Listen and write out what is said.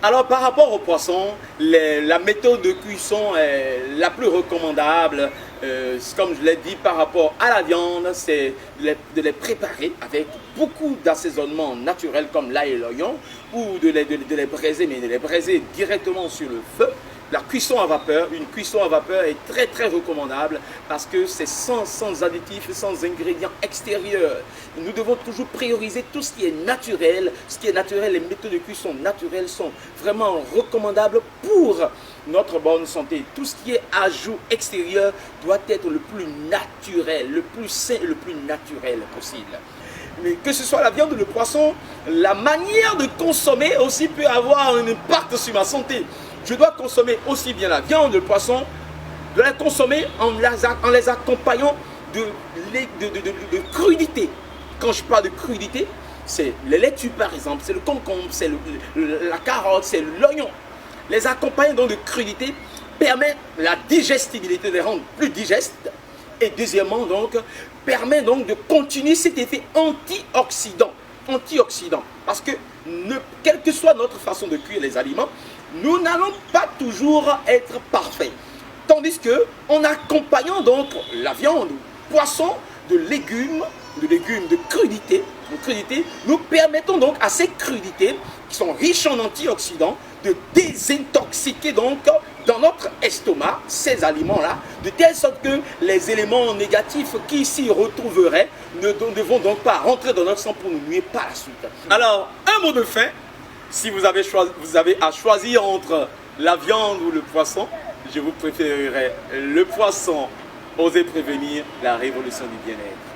Alors par rapport au poisson, la méthode de cuisson la plus recommandable, comme je l'ai dit par rapport à la viande, c'est de les préparer avec beaucoup d'assaisonnement naturel comme l'ail et l'oignon, ou de les braiser, mais de les braiser directement sur le feu. La cuisson à vapeur, une cuisson à vapeur est très recommandable parce que c'est sans additifs, sans ingrédients extérieurs. Nous devons toujours prioriser tout ce qui est naturel. Ce qui est naturel, les méthodes de cuisson naturelles sont vraiment recommandables pour notre bonne santé. Tout ce qui est ajout extérieur doit être le plus naturel, le plus sain et le plus naturel possible. Mais que ce soit la viande ou le poisson, la manière de consommer aussi peut avoir un impact sur ma santé. Je dois consommer aussi bien la viande, le poisson, de les consommer en les accompagnant de crudité. Quand je parle de crudité, c'est les laitues par exemple, c'est le concombre, c'est la carotte, c'est l'oignon. Les accompagner donc de crudité permet la digestibilité, de les rendre plus digestes. Et deuxièmement, donc, permet donc de continuer cet effet antioxydant. Parce que, quelle que soit notre façon de cuire les aliments, nous n'allons pas toujours être parfaits. Tandis que, en accompagnant donc la viande, le poisson, de légumes de crudités, nous permettons donc à ces crudités, qui sont riches en antioxydants, de désintoxiquer donc dans notre estomac ces aliments-là, de telle sorte que les éléments négatifs qui s'y retrouveraient ne vont donc pas rentrer dans notre sang pour nous nuire par la suite. Alors, un mot de fin, si vous avez à choisir entre la viande ou le poisson, je vous préférerais le poisson. Osez prévenir la révolution du bien-être.